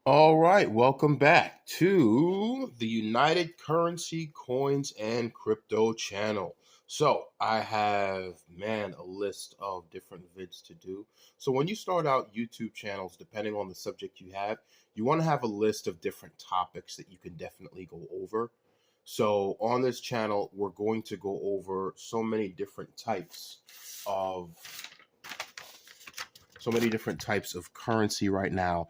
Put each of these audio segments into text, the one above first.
All right, welcome back to the United Currency Coins and Crypto channel. So I have, man, a list of different vids to do. So when you start out YouTube channels, depending on the subject you want to have a list of different topics that you can definitely go over. So on this channel, we're going to go over of so many different types of currency right now.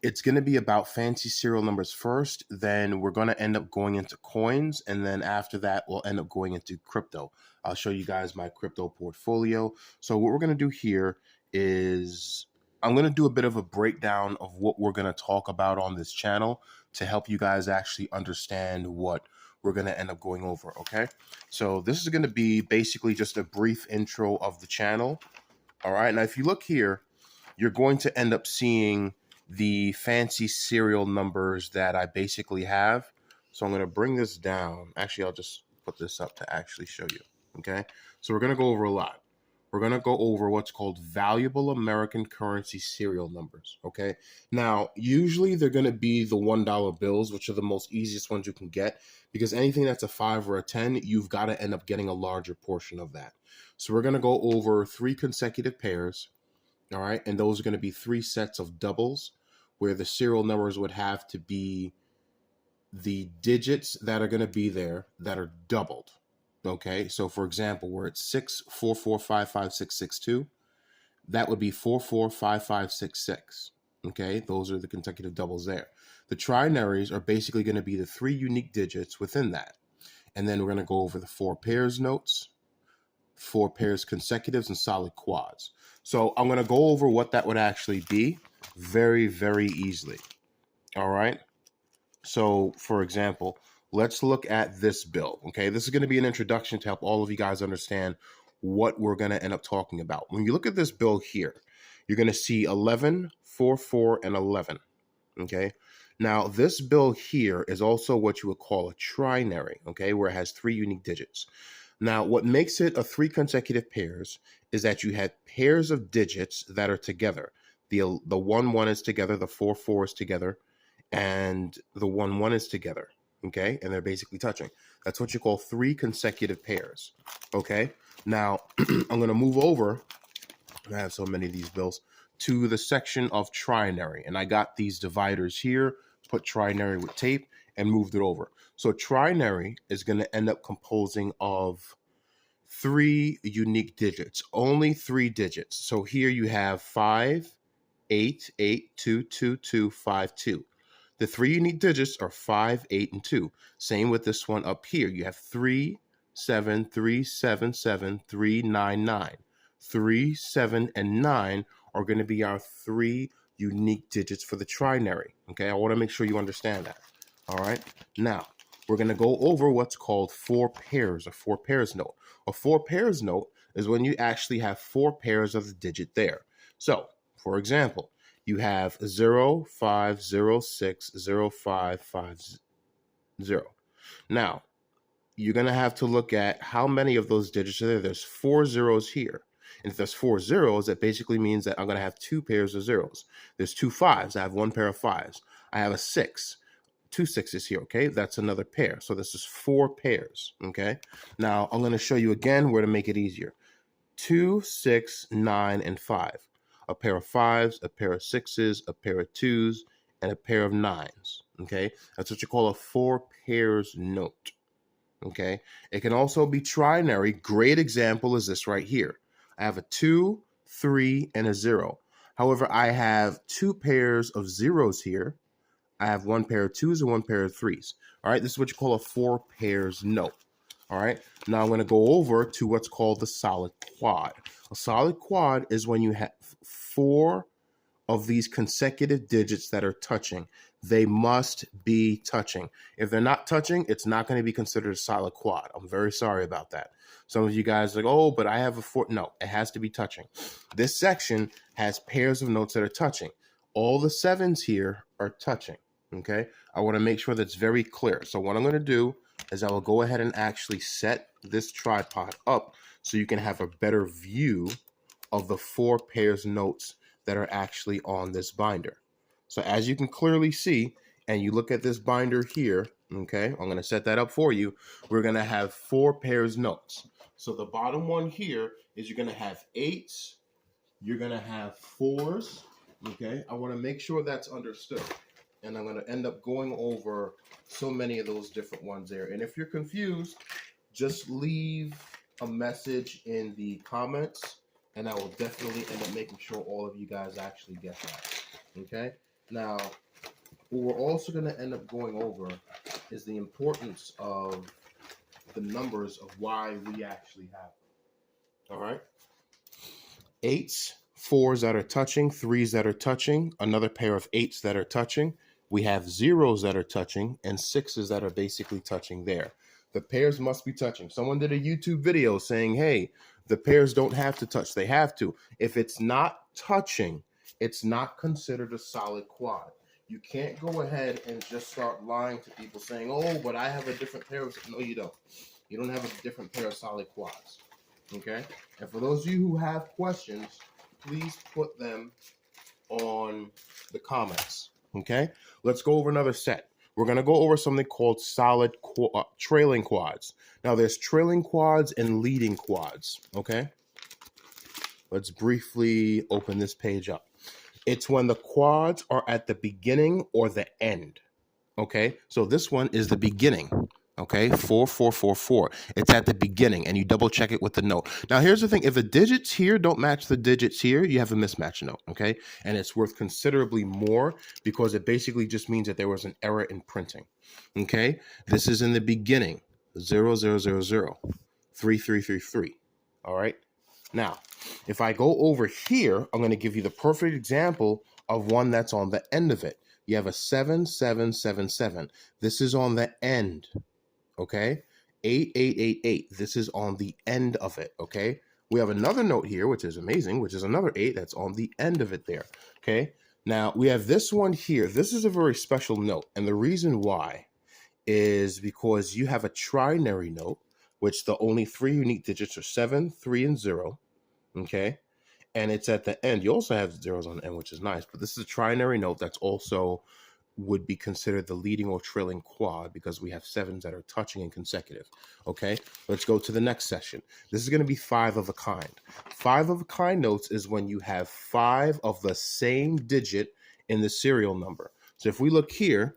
It's going to be about fancy serial numbers first, then we're going to end up going into coins, and then after that we'll end up going into crypto. I'll show you guys my crypto portfolio. So what we're going to do here is I'm going to do a bit of a breakdown of what we're going to talk about on this channel to help you guys actually understand what we're going to end up going over. Okay, so this is going to be basically just a brief intro of the channel. All right, now if you look here, you're going to end up seeing the fancy serial numbers that I basically have. So I'm going to bring this down. Actually, I'll just put this up to actually show you. Okay, so we're going to go over a lot. We're going to go over what's called valuable American currency serial numbers. Okay, now usually they're going to be the $1 bills, which are the most easiest ones you can get, because anything that's a 5 or a 10, you've got to end up getting a larger portion of that. So we're going to go over 3 consecutive pairs. All right, and those are going to be 3 sets of doubles, where the serial numbers would have to be the digits that are going to be there that are doubled. Okay, so for example, we're at 644556662. That would be 445566. Okay, those are the consecutive doubles there. The trinaries are basically going to be the 3 unique digits within that. And then we're going to go over the 4 pairs notes, 4 pairs consecutives, and solid quads. So I'm going to go over what that would actually be very, very easily. All right. So for example, let's look at this bill. Okay. This is going to be an introduction to help all of you guys understand what we're going to end up talking about. When you look at this bill here, you're going to see 11, 4, 4, and 11. Okay. Now, this bill here is also what you would call a trinary, okay, where it has 3 unique digits. Now, what makes it a 3 consecutive pairs is that you have pairs of digits that are together. The 1 1 is together, the 4 4 is together, and the 1 1 is together. Okay, and they're basically touching. That's what you call 3 consecutive pairs. Okay, now I'm going to move over. I have so many of these bills to the section of trinary, and I got these dividers here, put trinary with tape, and moved it over. So trinary is going to end up composing of 3 unique digits, only 3 digits. So here you have 5, 8, 8, 2, 2, 2, 5, 2. The 3 unique digits are 5, 8, and 2. Same with this one up here. You have 3, 7, 3, 7, 7, 3, 9, 9. 3, 7, and 9 are going to be our 3 unique digits for the trinary. Okay, I want to make sure you understand that. All right, now we're going to go over what's called 4 pairs, a 4 pairs note. A 4 pairs note is when you actually have 4 pairs of the digit there. So, for example, you have 0, 5, 0, 6, 0, 5, 5, 0. Now, you're going to have to look at how many of those digits are there. There's 4 zeros here. And if there's 4 zeros, that basically means that I'm going to have 2 pairs of zeros. There's 2 5s. I have 1 pair of 5s. I have a 6. 2 6s here, okay? That's another pair. So this is 4 pairs, okay? Now, I'm going to show you again where to make it easier. 2, 6, 9, and 5. A pair of 5s, a pair of 6s, a pair of 2s, and a pair of 9s, okay? That's what you call a 4 pairs note. Okay, it can also be trinary. Great example is this right here. I have a 2, 3, and a 0. However, I have 2 pairs of zeros here. I have 1 pair of 2s and 1 pair of 3s. All right, this is what you call a 4 pairs note. All right, now I'm going to go over to what's called the solid quad. A solid quad is when you have 4 of these consecutive digits that are touching. They must be touching. If they're not touching, it's not going to be considered a solid quad. I'm very sorry about that. Some of you guys are like, oh, but I have a 4. No, it has to be touching. This section has pairs of notes that are touching. All the 7s here are touching. Okay, I want to make sure that's very clear. So what I'm going to do is I will go ahead and actually set this tripod up so you can have a better view of the 4 pairs notes that are actually on this binder. So as you can clearly see, and you look at this binder here, okay, I'm going to set that up for you. We're going to have 4 pairs notes. So the bottom one here is you're going to have 8s, you're going to have 4s, okay? I want to make sure that's understood. And I'm going to end up going over so many of those different ones there. And if you're confused, just leave a message in the comments, and I will definitely end up making sure all of you guys actually get that, okay? Now, what we're also going to end up going over is the importance of the numbers of why we actually have them. All right? 8s, 4s that are touching, 3s that are touching, another pair of 8s that are touching. We have 0s that are touching, and 6s that are basically touching there. The pairs must be touching. Someone did a YouTube video saying, hey, the pairs don't have to touch. They have to. If it's not touching, it's not considered a solid quad. You can't go ahead and just start lying to people saying, oh, but I have a different pair of... No, you don't. You don't have a different pair of solid quads. Okay? And for those of you who have questions, please put them on the comments. Okay? Let's go over another set. We're going to go over something called solid trailing quads. Now, there's trailing quads and leading quads. Okay? Let's briefly open this page up. It's when the quads are at the beginning or the end. Okay, so this one is the beginning. Okay, 4, 4, 4, 4. It's at the beginning, and you double check it with the note. Now, here's the thing: if the digits here don't match the digits here, you have a mismatch note. Okay, and it's worth considerably more because it basically just means that there was an error in printing. Okay, this is in the beginning: 0, 0, 0, 0, 3, 3, 3, 3. All right. Now, if I go over here, I'm going to give you the perfect example of one that's on the end of it. You have a 7, 7, 7, 7. This is on the end, okay? 8, 8, 8, 8. This is on the end of it, okay? We have another note here, which is amazing, which is another 8 that's on the end of it there, okay? Now, we have this one here. This is a very special note, and the reason why is because you have a trinary note, which the only 3 unique digits are 7, 3, and 0. Okay, and it's at the end. You also have zeros on the end, which is nice, but this is a trinary note that's also would be considered the leading or trailing quad because we have 7s that are touching and consecutive. Okay, let's go to the next session. This is going to be 5 of a kind. 5 of a kind notes is when you have 5 of the same digit in the serial number. So if we look here,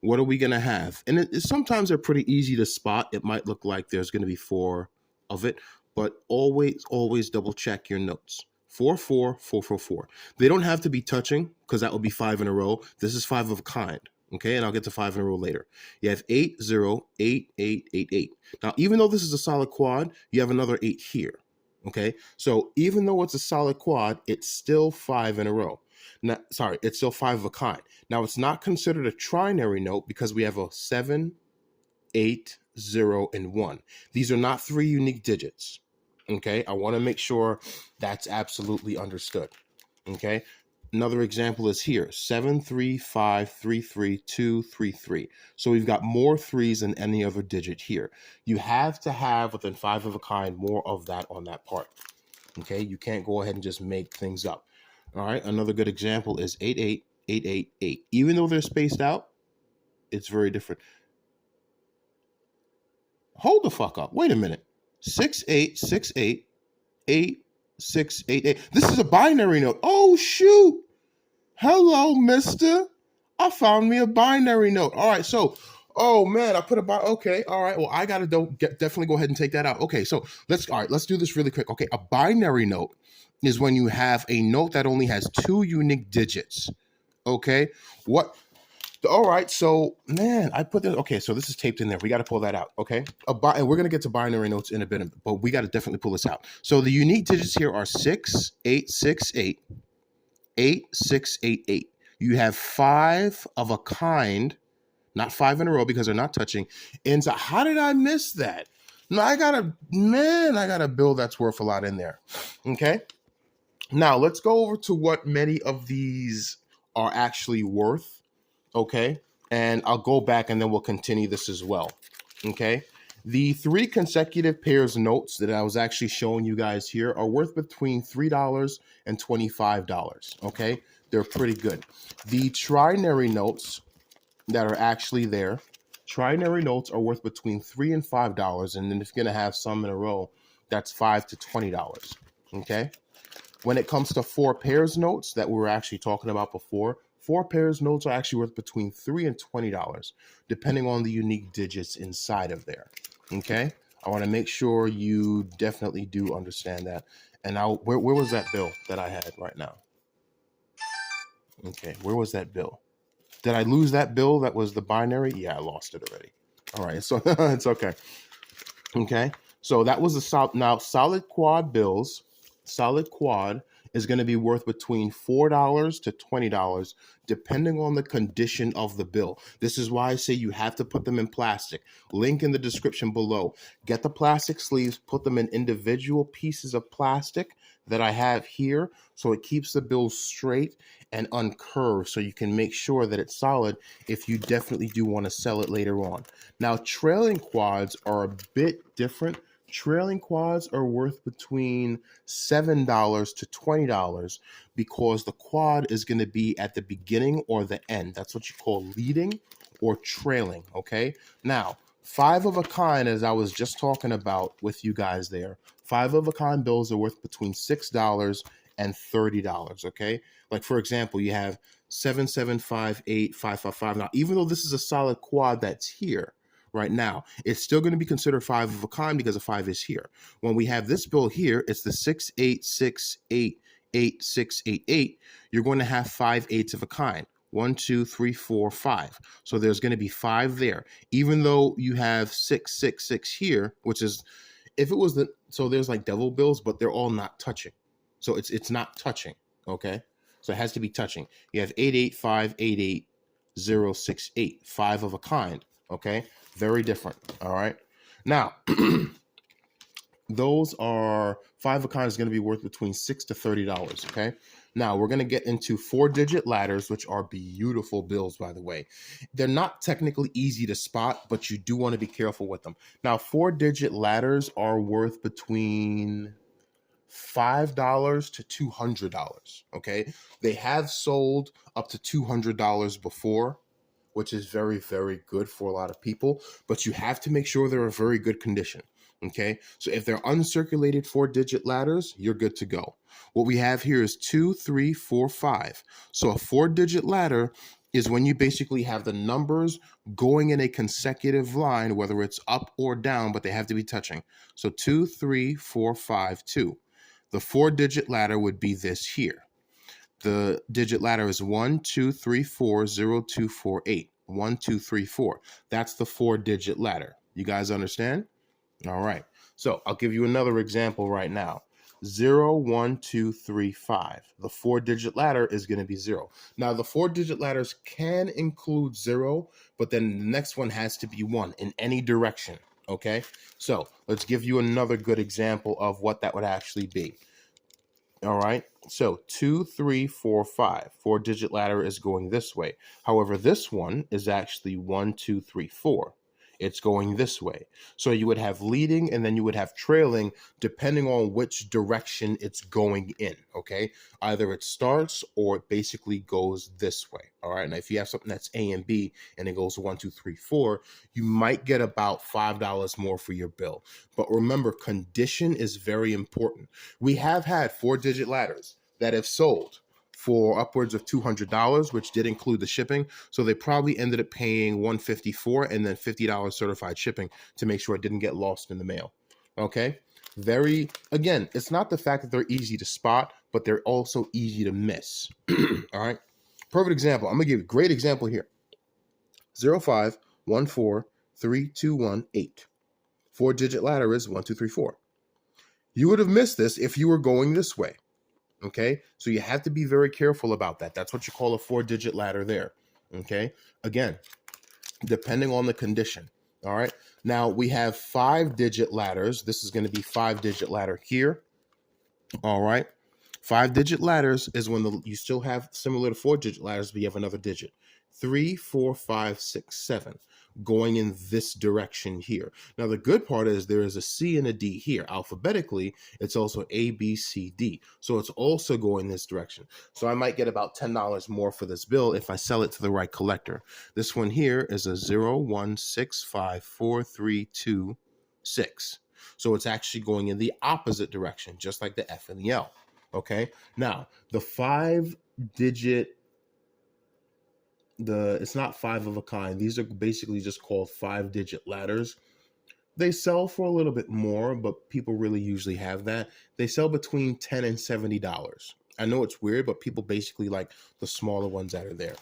what are we going to have? And sometimes they're pretty easy to spot. It might look like there's going to be 4 of it, but always double check your notes. 4, 4, 4, 4, 4. They don't have to be touching because that would be 5 in a row. This is 5 of a kind. Okay, and I'll get to 5 in a row later. You have 8, 0, 8, 8, 8, 8. Now, even though this is a solid quad, you have another 8 here. Okay, so even though it's a solid quad, it's still 5 in a row. Now, sorry, it's still 5 of a kind. Now, it's not considered a trinary note because we have a 7, 8, 0, and 1. These are not 3 unique digits. Okay, I want to make sure that's absolutely understood. Okay, another example is here: 7, 3, 5, 3, 3, 2, 3, 3. So we've got more 3s than any other digit here. You have to have within 5 of a kind more of that on that part. Okay, you can't go ahead and just make things up. All right, another good example is 8, 8, 8, 8, 8. Even though they're spaced out, it's very different. Hold the fuck up. Wait a minute. 6, 8, 6, 8, 8, 6, 8, 8. This is a binary note. Oh, shoot. Hello, mister. I found me a binary note. All right, so, oh, man, I put a okay, all right. Well, I got to definitely go ahead and take that out. Okay, so let's do this really quick. Okay, a binary note is when you have a note that only has 2 unique digits. Okay, what? All right, so man, I put this. Okay, so this is taped in there. We got to pull that out. Okay, and we're gonna get to binary notes in a bit, but we got to definitely pull this out. So the unique digits here are 6, 8, 6, 8, 8, 6, 8, 8. You have 5 of a kind, not 5 in a row because they're not touching. And so, how did I miss that? No, I got a bill that's worth a lot in there. Okay, now let's go over to what many of these are actually worth. Okay, and I'll go back and then we'll continue this as well. Okay, the 3 consecutive pairs notes that I was actually showing you guys here are worth between $3 and $25. Okay, they're pretty good. The trinary notes that are actually there, trinary notes are worth between $3 and $5, and then if you're gonna have some in a row, that's $5 to $20. Okay. When it comes to 4 pairs notes that we were actually talking about before, 4 pairs notes are actually worth between $3 and $20, depending on the unique digits inside of there. Okay, I want to make sure you definitely do understand that. And now, where was that bill that I had right now? Okay, where was that bill? Did I lose that bill that was the binary? Yeah, I lost it already. All right, so it's okay. Okay, so that was the now solid quad bills. Solid quad is going to be worth between $4 to $20, depending on the condition of the bill. This is why I say you have to put them in plastic. Link in the description below. Get the plastic sleeves, put them in individual pieces of plastic that I have here, so it keeps the bill straight and uncurved, so you can make sure that it's solid if you definitely do want to sell it later on. Now, trailing quads are a bit different. Trailing quads are worth between $7 to $20 because the quad is going to be at the beginning or the end. That's what you call leading or trailing, okay? Now, 5 of a kind, as I was just talking about with you guys there, 5 of a kind bills are worth between $6 and $30, okay? Like, for example, you have 7758 555. Now, even though this is a solid quad that's here right now, it's still going to be considered 5 of a kind because a 5 is here. When we have this bill here, it's the 68688688. You're going to have 5 eighths of a kind. 1, 2, 3, 4, 5. So there's going to be 5 there. Even though you have 666 here, which is, if it was the, so there's like double bills, but they're all not touching. So it's not touching, okay? So it has to be touching. You have 88588068, 5 of a kind, okay? Very different, all right? Now, those are 5 of a kind is going to be worth between $6 to $30, okay? Now, we're going to get into 4-digit ladders, which are beautiful bills, by the way. They're not technically easy to spot, but you do want to be careful with them. Now, 4-digit ladders are worth between $5 to $200, okay? They have sold up to $200 before, which is very, very good for a lot of people, but you have to make sure they're in very good condition, okay? So if they're uncirculated 4-digit ladders, you're good to go. What we have here is 2, 3, 4, 5. So a 4-digit ladder is when you basically have the numbers going in a consecutive line, whether it's up or down, but they have to be touching. So 2, 3, 4, 5, 2. The 4-digit ladder would be this here. The digit ladder is 1, 2, 3, 4, 0, 2, 4, 8. 1, 2, 3, 4. That's the 4-digit ladder. You guys understand? All right. So I'll give you another example right now. 0, 1, 2, 3, 5. The 4-digit ladder is going to be 0. Now, the 4-digit ladders can include 0, but then the next one has to be 1 in any direction. Okay? So let's give you another good example of what that would actually be. All right. So 2, 3, 4, 5. 4-digit ladder is going this way. However, this one is actually 1, 2, 3, 4. It's going this way. So you would have leading and then you would have trailing depending on which direction it's going in, okay? Either it starts or it basically goes this way, all right? Now, if you have something that's A and B and it goes 1, 2, 3, 4, you might get about $5 more for your bill. But remember, condition is very important. We have had 4-digit ladders that have sold for upwards of $200, which did include the shipping. So they probably ended up paying $154 and then $50 certified shipping to make sure it didn't get lost in the mail. Okay. Again, it's not the fact that they're easy to spot, but they're also easy to miss. All right. Perfect example. I'm going to give you a great example here. 05143218. 4-digit ladder is 1, 2, 3, 4. You would have missed this if you were going this way. Okay, so you have to be very careful about that. That's what you call a 4-digit ladder there. Okay, again, depending on the condition. All right, now we have 5-digit ladders. This is going to be 5-digit ladder here. All right, 5-digit ladders is when you still have, similar to 4-digit ladders, but you have another digit. 3, 4, 5, 6, 7, going in this direction here. Now, the good part is there is a C and a D here. Alphabetically, it's also A, B, C, D. So it's also going this direction. So I might get about $10 more for this bill if I sell it to the right collector. This one here is a 0, 1, 6, 5, 4, 3, 2, 6. So it's actually going in the opposite direction, just like the F and the L. Okay. Now, the 5-digit, it's not 5 of a kind. These are basically just called 5-digit ladders. They sell for a little bit more, but people really usually have that. They sell between $10 and $70. I know it's weird, but people basically like the smaller ones that are there.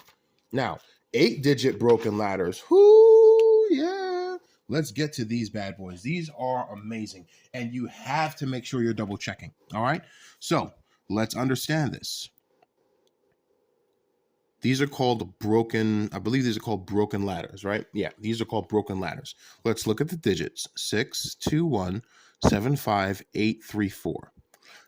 Now, 8-digit broken ladders. Whoo, yeah. Let's get to these bad boys. These are amazing. And you have to make sure you're double checking. All right. So let's understand this. These are called broken, I believe these are called broken ladders, right? Yeah, these are called broken ladders. Let's look at the digits. 6, 2, 1, 7, 5, 8, 3, 4.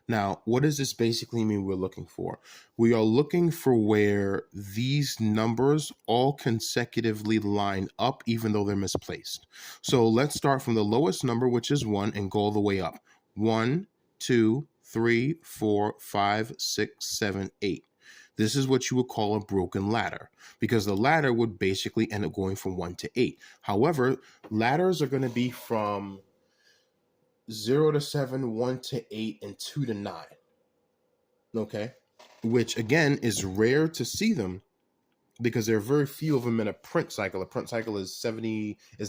Now, what does this basically mean we're looking for? We are looking for where these numbers all consecutively line up, even though they're misplaced. So let's start from the lowest number, which is 1, and go all the way up. 1, 2, 3, 4, 5, 6, 7, 8. This is what you would call a broken ladder, because the ladder would basically end up going from 1 to 8. However, ladders are going to be from 0 to 7, 1 to 8, and 2 to 9. Okay? Which, again, is rare to see them because there are very few of them in a print cycle. A print cycle is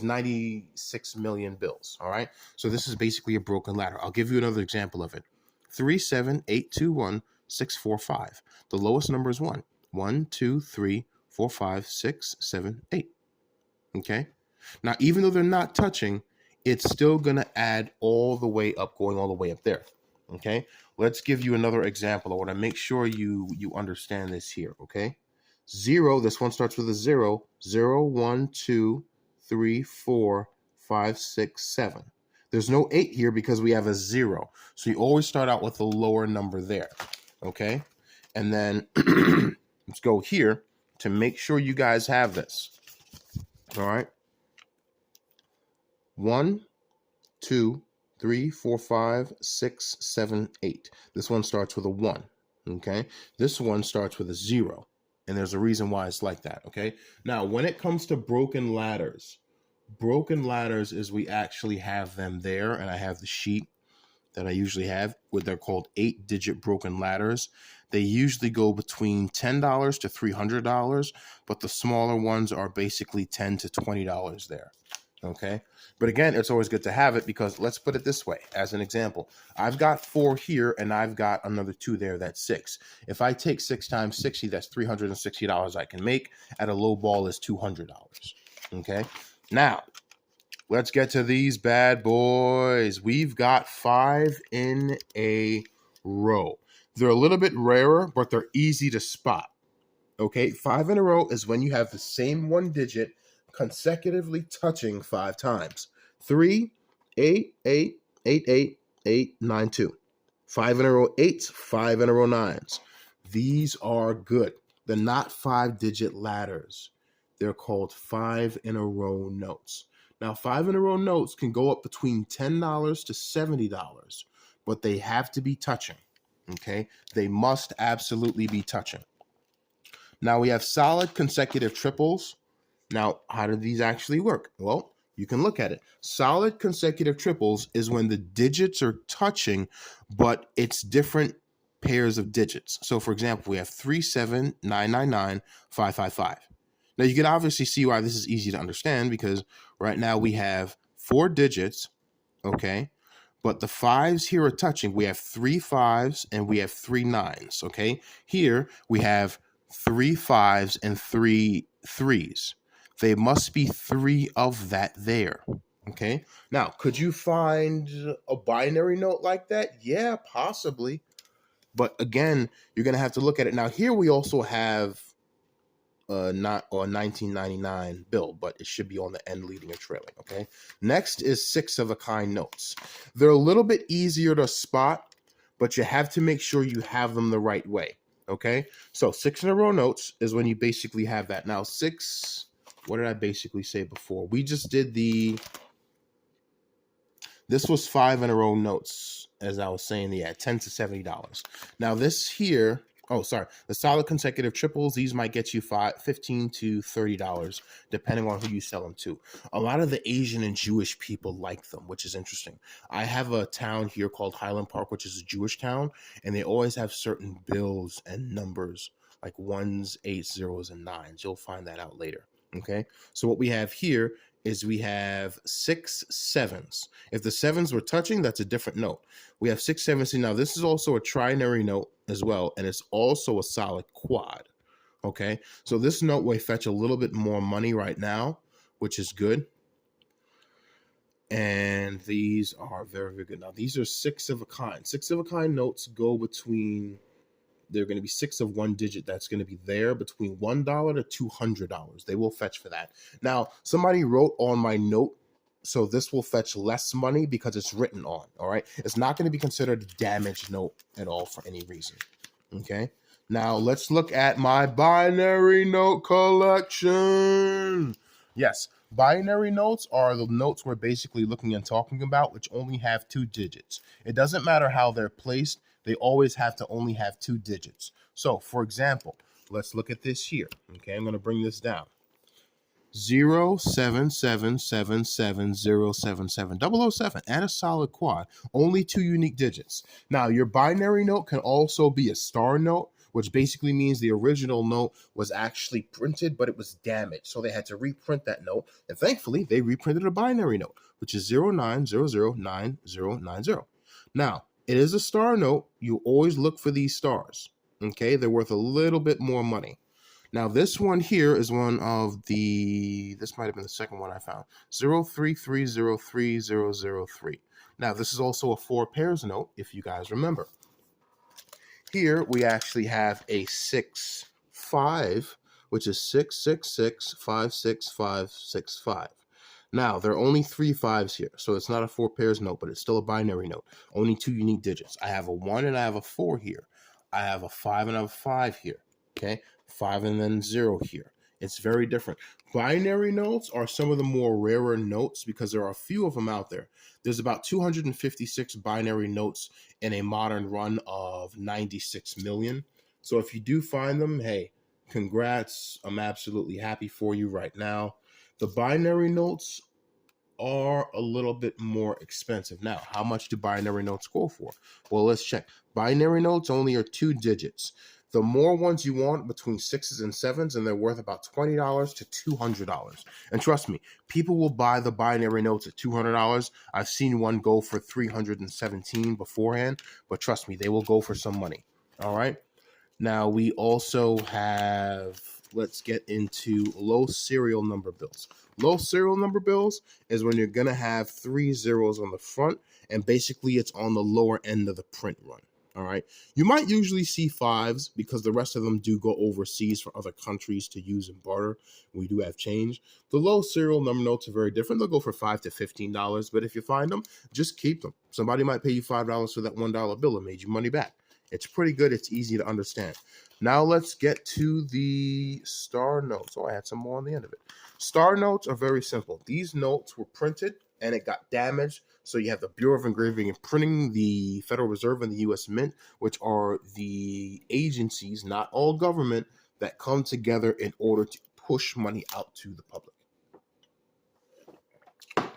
96 million bills. All right? So this is basically a broken ladder. I'll give you another example of it. 3, 7, 8, 2, 1, 6, 4, 5. The lowest number is 1. 1, 2, 3, 4, 5, 6, 7, 8. Okay? Now, even though they're not touching, it's still going to add all the way up, going all the way up there. Okay? Let's give you another example. I want to make sure you understand this here. Okay? 0, this one starts with a 0. 0, 1, 2, 3, 4, 5, 6, 7. There's no 8 here because we have a 0. So you always start out with a lower number there. Okay? And then let's go here to make sure you guys have this. All right? 1, 2, 3, 4, 5, 6, 7, 8. This one starts with a 1. Okay? This one starts with a 0. And there's a reason why it's like that. Okay? Now, when it comes to broken ladders is we actually have them there, and I have the sheet that I usually have, where they're called 8-digit broken ladders. They usually go between $10 to $300, but the smaller ones are basically $10 to $20 there. Okay. But again, it's always good to have it because let's put it this way. As an example, I've got 4 here and I've got another 2 there. That's 6. If I take 6 times 60, that's $360 I can make. At a low ball is $200. Okay. Now, let's get to these bad boys. We've got 5 in a row. They're a little bit rarer, but they're easy to spot. Okay, 5 in a row is when you have the same one digit consecutively touching 5 times. 3, 8, 8, 8, 8, 8, 9, 2. 5 in a row 8s, 5 in a row 9s. These are good. They're not 5-digit ladders. They're called 5 in a row notes. Now, 5 in a row notes can go up between $10 to $70, but they have to be touching. Okay, they must absolutely be touching. Now we have solid consecutive triples. Now, how do these actually work? Well, you can look at it. Solid consecutive triples is when the digits are touching, but it's different pairs of digits. So, for example, we have 3, 7, 9, 9, 9, 5, 5, 5. Now, you can obviously see why this is easy to understand because right now we have 4 digits, okay? But the 5s here are touching. We have 3 5s and we have 3 9s, okay? Here we have 3 5s and 3 3s. They must be 3 of that there, okay? Now, could you find a binary note like that? Yeah, possibly. But again, you're going to have to look at it. Now, here we also have not a 1999 bill, but it should be on the end leading or trailing, okay? Next is 6 of a kind notes. They're a little bit easier to spot, but you have to make sure you have them the right way. Okay, so 6 in a row notes is when you basically have that. Now 6, what did I basically say before? We just did this was 5 in a row notes, as I was saying, yeah, $10 to $70. Now this here, oh, sorry, the solid consecutive triples, these might get you $15 to $30, depending on who you sell them to. A lot of the Asian and Jewish people like them, which is interesting. I have a town here called Highland Park, which is a Jewish town, and they always have certain bills and numbers, like 1s, 8s, 0s, and 9s. You'll find that out later. Okay, so what we have here is we have 6 7s. If the 7s were touching, that's a different note. We have 6 7s. Now, this is also a trinary note as well, and it's also a solid quad. Okay, so this note will fetch a little bit more money right now, which is good. And these are very, very good. Now, these are 6 of a kind. 6 of a kind notes go between, they're going to be 6 of one digit. That's going to be there between $1 to $200. They will fetch for that. Now, somebody wrote on my note, so this will fetch less money because it's written on. All right. It's not going to be considered a damaged note at all for any reason. Okay. Now let's look at my binary note collection. Yes. Binary notes are the notes we're basically looking and talking about, which only have 2 digits. It doesn't matter how they're placed. They always have to only have 2 digits. So, for example, let's look at this here. Okay, I'm going to bring this down. 07777077077. Add a solid quad. Only 2 unique digits. Now, your binary note can also be a star note, which basically means the original note was actually printed, but it was damaged. So they had to reprint that note. And thankfully, they reprinted a binary note, which is 09009090. Now, it is a star note. You always look for these stars. Okay, they're worth a little bit more money. Now, this one here is one of this might have been the second one I found, 033030003. Now, this is also a 4 pairs note, if you guys remember. Here, we actually have a 6-5, which is 666566565. Now, there are only 3 5s here, so it's not a 4 pairs note, but it's still a binary note. Only 2 unique digits. I have a 1 and I have a 4 here. I have a 5 and I have a 5 here. Okay, 5 and then 0 here. It's very different. Binary notes are some of the more rarer notes because there are a few of them out there. There's about 256 binary notes in a modern run of 96 million. So if you do find them, hey, congrats. I'm absolutely happy for you right now. The binary notes are a little bit more expensive. Now, how much do binary notes go for? Well, let's check. Binary notes only are 2 digits. The more ones you want, between 6s and 7s, and they're worth about $20 to $200. And trust me, people will buy the binary notes at $200. I've seen one go for $317 beforehand, but trust me, they will go for some money. All right. Now, we also have, let's get into low serial number bills. Low serial number bills is when you're going to have 3 zeros on the front, and basically it's on the lower end of the print run. All right. You might usually see 5s because the rest of them do go overseas for other countries to use and barter. We do have change. The low serial number notes are very different. They'll go for $5 to $15, but if you find them, just keep them. Somebody might pay you $5 for that $1 bill and made you money back. It's pretty good. It's easy to understand. Now let's get to the star notes. Oh, I had some more on the end of it. Star notes are very simple. These notes were printed and it got damaged. So you have the Bureau of Engraving and Printing, the Federal Reserve, and the U.S. Mint, which are the agencies, not all government, that come together in order to push money out to the public.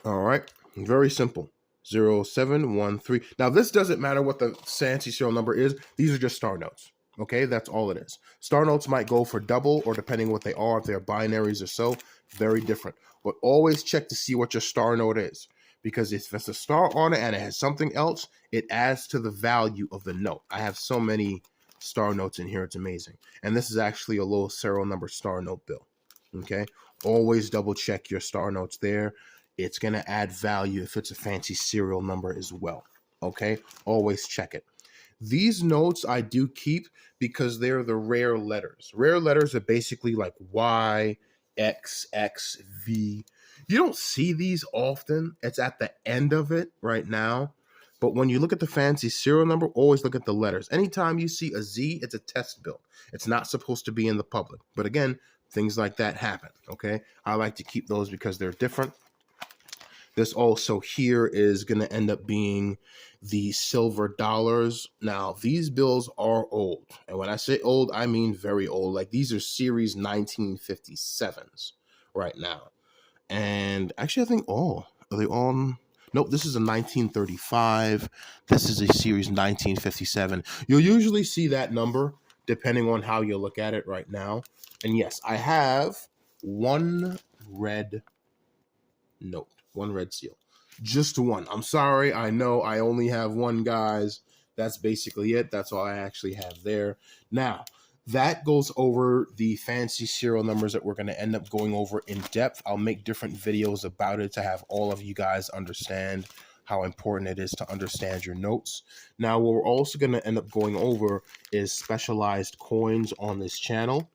All right. Very simple. 0713. Now, this doesn't matter what the fancy serial number is. These are just star notes. Okay, that's all it is. Star notes might go for double, or depending what they are, if they're binaries or so, very different. But always check to see what your star note is. Because if it's a star on it and it has something else, it adds to the value of the note. I have so many star notes in here, it's amazing. And this is actually a low serial number star note bill. Okay, always double check your star notes there. It's going to add value if it's a fancy serial number as well. Okay, always check it. These notes I do keep because they're the rare letters. Rare letters are basically like Y, X, X, V. You don't see these often. It's at the end of it right now. But when you look at the fancy serial number, always look at the letters. Anytime you see a Z, it's a test bill. It's not supposed to be in the public. But again, things like that happen, okay? I like to keep those because they're different. This also here is going to end up being the silver dollars. Now, these bills are old. And when I say old, I mean very old. Like these are series 1957s right now. And actually, I think all are they on? Nope, this is a 1935. This is a series 1957. You'll usually see that number depending on how you look at it right now. And yes, I have one red note, one red seal. Just one. I'm sorry. I know I only have one, guys. That's basically it. That's all I actually have there. Now, that goes over the fancy serial numbers that we're going to end up going over in depth. I'll make different videos about it to have all of you guys understand how important it is to understand your notes. Now, what we're also going to end up going over is specialized coins on this channel.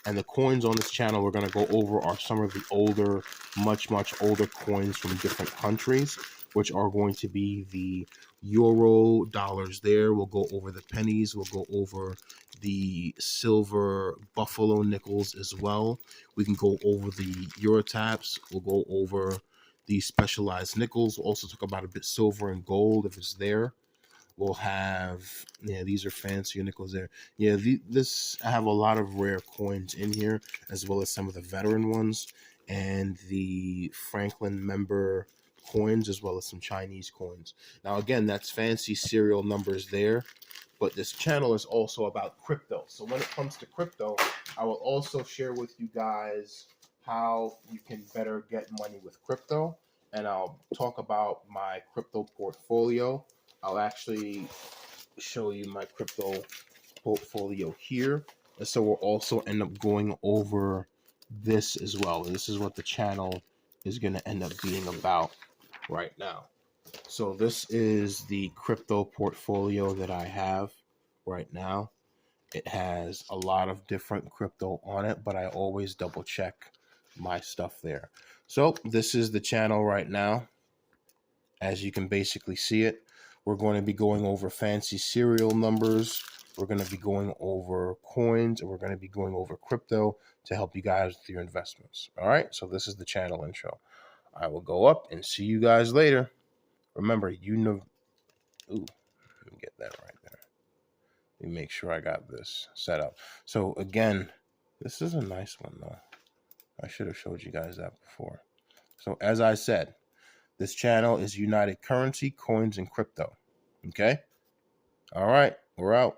And the coins on this channel we're going to go over are some of the older, much older coins from different countries, which are going to be the euro dollars there. We'll go over the pennies. We'll go over the silver buffalo nickels as well. We can go over the Eurotaps. We'll go over the specialized nickels. We'll also talk about a bit silver and gold if it's there. We'll have, yeah, these are fancier nickels there. Yeah, I have a lot of rare coins in here, as well as some of the veteran ones, and the Franklin member coins, as well as some Chinese coins. Now, again, that's fancy serial numbers there, but this channel is also about crypto. So when it comes to crypto, I will also share with you guys how you can better get money with crypto, and I'll talk about my crypto portfolio. I'll actually show you my crypto portfolio here. And so we'll also end up going over this as well. This is what the channel is going to end up being about right now. So this is the crypto portfolio that I have right now. It has a lot of different crypto on it, but I always double check my stuff there. So this is the channel right now. As you can basically see it, we're going to be going over fancy serial numbers. We're going to be going over coins, and we're going to be going over crypto to help you guys with your investments. All right, so this is the channel intro. I will go up and see you guys later. Remember, you know, ooh, let me get that right there. Let me make sure I got this set up. So again, this is a nice one though. I should have showed you guys that before. So as I said, this channel is United Currency, Coins, and Crypto. Okay? All right, we're out.